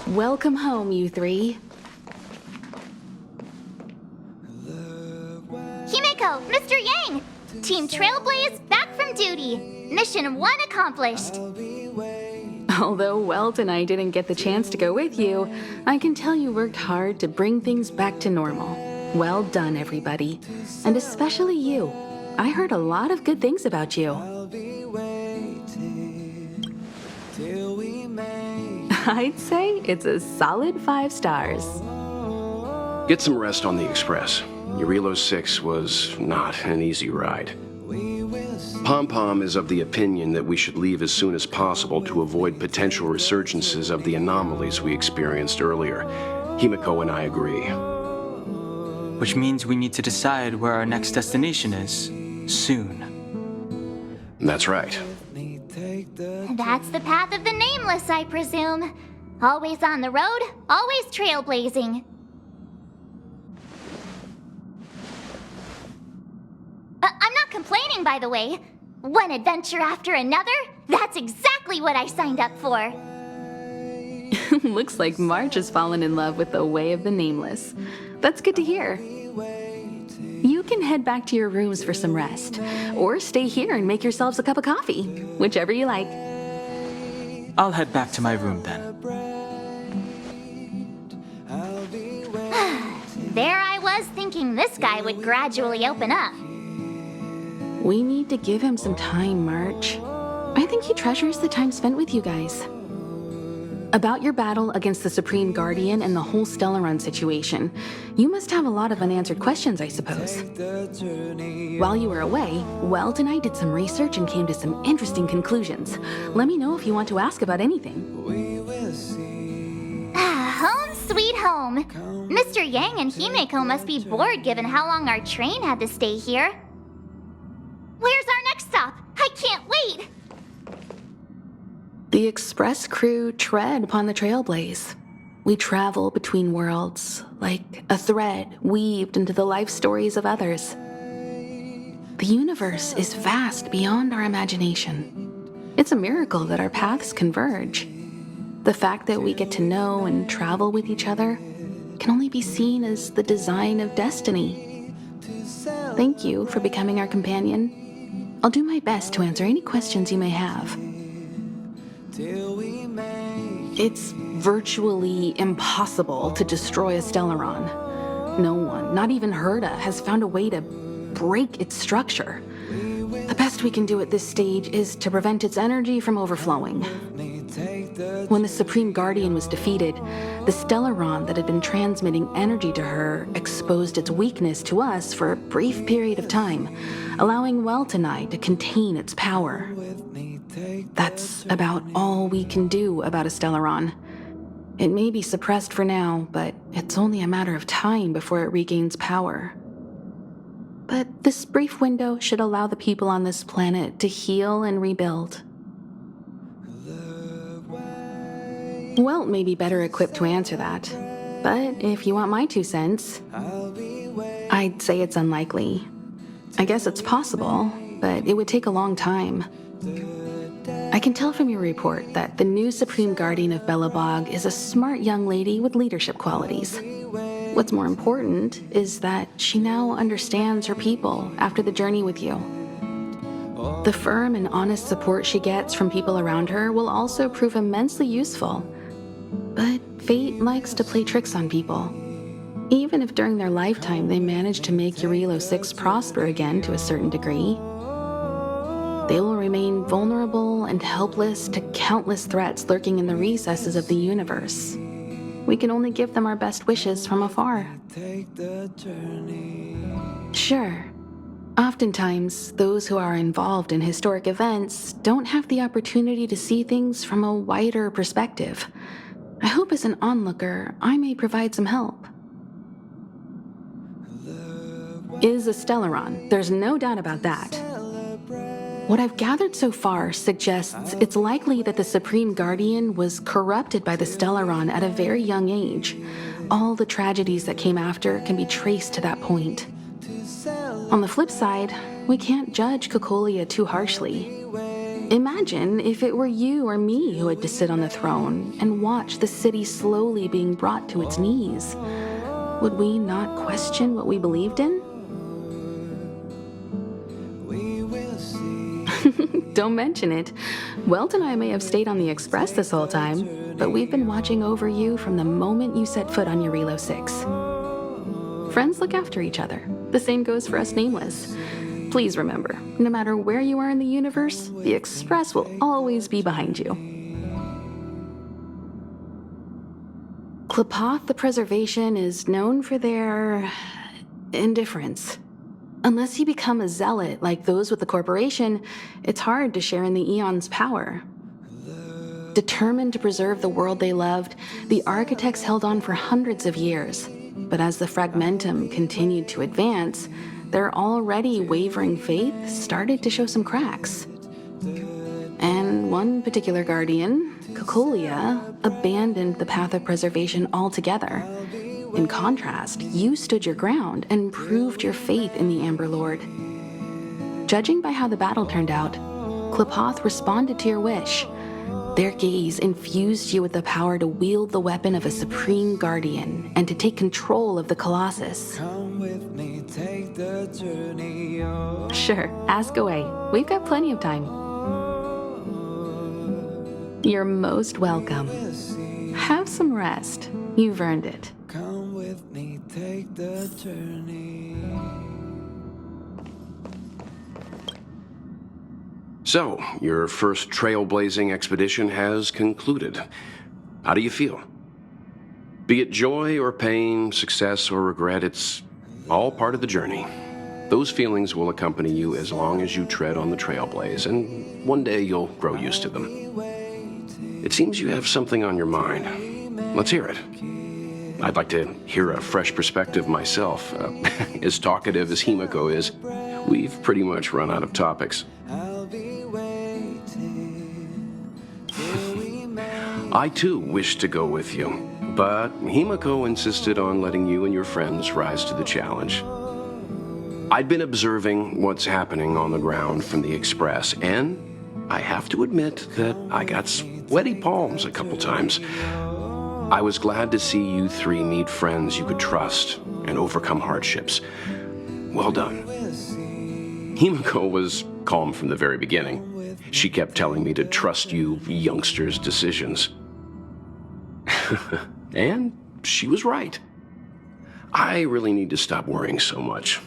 Welcome home, you three. Himeko, Mr. Yang! Team Trailblaze back from duty. Mission 1 accomplished. Although Welt and I didn't get the chance to go with you, I can tell you worked hard to bring things back to normal. Well done, everybody. And especially you. I heard a lot of good things about you. I'd say it's a solid 5 stars. Get some rest on the Express. Urilo 6 was not an easy ride. Pom-Pom is of the opinion that we should leave as soon as possible to avoid potential resurgences of the anomalies we experienced earlier. Himeko and I agree. Which means we need to decide where our next destination is, soon. That's right. That's the path of the Nameless, I presume. Always on the road, always trailblazing. I'm not complaining, by the way. One adventure after another, that's exactly what I signed up for. Looks like March has fallen in love with the way of the Nameless. That's good to hear. You can head back to your rooms for some rest, or stay here and make yourselves a cup of coffee, whichever you like. I'll head back to my room then. There I was thinking this guy would gradually open up. We need to give him some time, March. I think he treasures the time spent with you guys. About your battle against the Supreme Guardian and the whole Stellaron situation, you must have a lot of unanswered questions, I suppose. While you were away, Welt and I did some research and came to some interesting conclusions. Let me know if you want to ask about anything. Home sweet home. Mr. Yang and Himeko must be bored given how long our train had to stay here. Where's our next stop? I can't wait! The Express crew tread upon the Trailblaze. We travel between worlds, like a thread weaved into the life stories of others. The universe is vast beyond our imagination. It's a miracle that our paths converge. The fact that we get to know and travel with each other can only be seen as the design of destiny. Thank you for becoming our companion. I'll do my best to answer any questions you may have. It's virtually impossible to destroy a Stellaron. No one, not even Herda, has found a way to break its structure. The best we can do at this stage is to prevent its energy from overflowing. When the Supreme Guardian was defeated, the Stellaron that had been transmitting energy to her exposed its weakness to us for a brief period of time, allowing Welt and I to contain its power. That's about all we can do about a Stellaron. It may be suppressed for now, but it's only a matter of time before it regains power. But this brief window should allow the people on this planet to heal and rebuild. Welt may be better equipped to answer that, but if you want my 2 cents, I'd say it's unlikely. I guess it's possible, but it would take a long time. I can tell from your report that the new Supreme Guardian of Belobog is a smart young lady with leadership qualities. What's more important is that she now understands her people after the journey with you. The firm and honest support she gets from people around her will also prove immensely useful. But fate likes to play tricks on people. Even if during their lifetime they manage to make Urilo 6 prosper again to a certain degree, they will remain vulnerable and helpless to countless threats lurking in the recesses of the universe. We can only give them our best wishes from afar. Sure, oftentimes those who are involved in historic events don't have the opportunity to see things from a wider perspective. I hope as an onlooker, I may provide some help. Is a Stellaron, there's no doubt about that. What I've gathered so far suggests it's likely that the Supreme Guardian was corrupted by the Stellaron at a very young age. All the tragedies that came after can be traced to that point. On the flip side, we can't judge Cocolia too harshly. Imagine if it were you or me who had to sit on the throne and watch the city slowly being brought to its knees. Would we not question what we believed in? Don't mention it. Welt and I may have stayed on the Express this whole time, but we've been watching over you from the moment you set foot on Eurilo 6. Friends look after each other. The same goes for us Nameless. Please remember, no matter where you are in the universe, the Express will always be behind you. Klapoth the Preservation is known for their indifference. Unless you become a zealot like those with the corporation, it's hard to share in the Eon's power. Determined to preserve the world they loved, the architects held on for hundreds of years. But as the Fragmentum continued to advance, their already wavering faith started to show some cracks. And one particular guardian, Cocolia, abandoned the path of preservation altogether. In contrast, you stood your ground and proved your faith in the Amber Lord. Judging by how the battle turned out, Klapoth responded to your wish. Their gaze infused you with the power to wield the weapon of a supreme guardian and to take control of the Colossus. Come with me, take the journey on. Sure, ask away. We've got plenty of time. You're most welcome. Have some rest. You've earned it. Come with me, take the journey. So, your first trailblazing expedition has concluded. How do you feel? Be it joy or pain, success or regret, it's all part of the journey. Those feelings will accompany you as long as you tread on the trailblaze, and one day you'll grow used to them. It seems you have something on your mind. Let's hear it. I'd like to hear a fresh perspective myself. As talkative as Himiko is, we've pretty much run out of topics. I'll be waiting till we meet. I too wish to go with you, but Himiko insisted on letting you and your friends rise to the challenge. I'd been observing what's happening on the ground from the Express, and I have to admit that I got sweaty palms a couple times. I was glad to see you three meet friends you could trust and overcome hardships. Well done. Himiko was calm from the very beginning. She kept telling me to trust you youngsters' decisions. And she was right. I really need to stop worrying so much.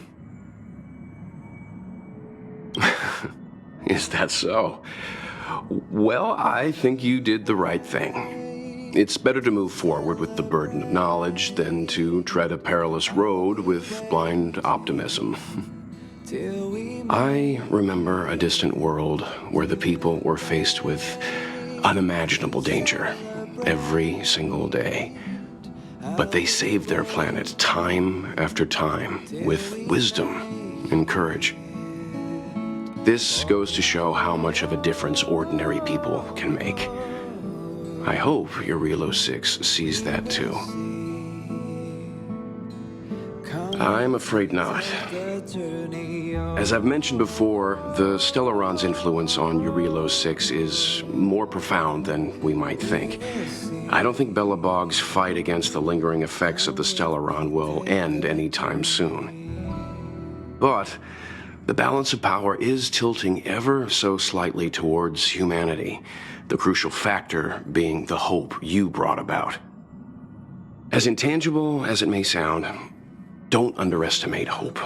Is that so? Well, I think you did the right thing. It's better to move forward with the burden of knowledge than to tread a perilous road with blind optimism. I remember a distant world where the people were faced with unimaginable danger every single day. But they saved their planet time after time with wisdom and courage. This goes to show how much of a difference ordinary people can make. I hope Eurilo 6 sees that too. I'm afraid not. As I've mentioned before, the Stellaron's influence on Eurilo 6 is more profound than we might think. I don't think Belobog's fight against the lingering effects of the Stellaron will end anytime soon. But the balance of power is tilting ever so slightly towards humanity, the crucial factor being the hope you brought about. As intangible as it may sound, don't underestimate hope,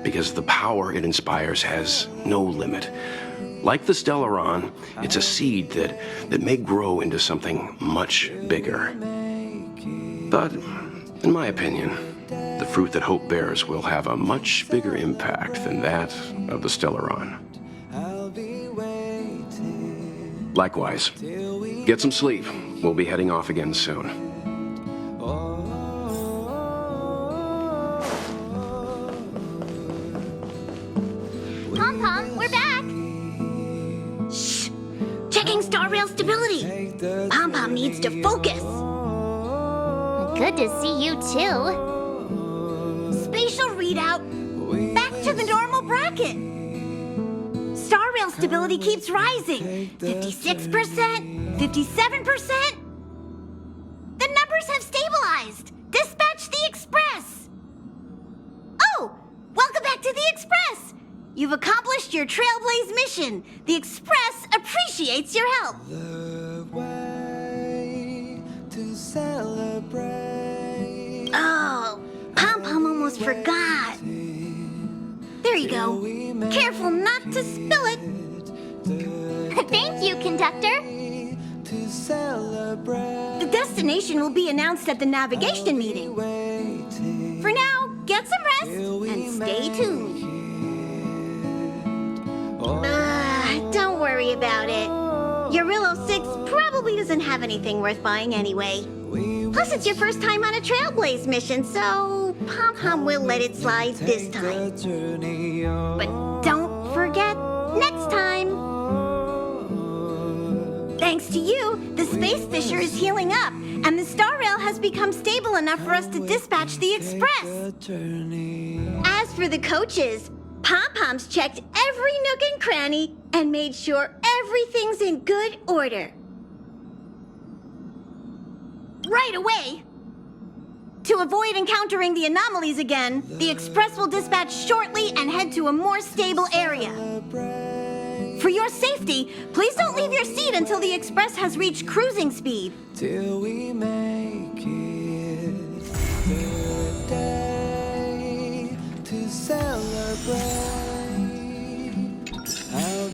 because the power it inspires has no limit. Like the Stellaron, it's a seed that may grow into something much bigger. But, in my opinion, the fruit that hope bears will have a much bigger impact than that of the Stellaron. Likewise, get some sleep. We'll be heading off again soon. Pom-Pom, we're back! Shh! Checking star rail stability. Pom-Pom needs to focus. Good to see you too. Spatial readout. Back to the normal bracket. star rail stability keeps rising. 56%, 57%. The numbers have stabilized. Dispatch the express. Oh, welcome back to the express. You've accomplished your Trailblaze mission. The express appreciates your help. The way to celebrate. Oh, Pom-Pom almost forgot. There you go. Careful not to spill it. Thank you, conductor. To celebrate. The destination will be announced at the navigation meeting. For now, get some rest and stay tuned. Don't worry about it. Your Rillo 6 probably doesn't have anything worth buying anyway. Plus, it's your first time on a Trailblaze mission, so Pom-Pom will let it slide this time. But don't forget, next time. Thanks to you, the Space Fisher is healing up, and the Star Rail has become stable enough for us to dispatch the Express. As for the coaches, Pom-Pom's checked every nook and cranny and made sure everything's in good order. Right away! To avoid encountering the anomalies again, the Express will dispatch shortly and head to a more stable area. For your safety, please don't leave your seat until the Express has reached cruising speed. Till we make it.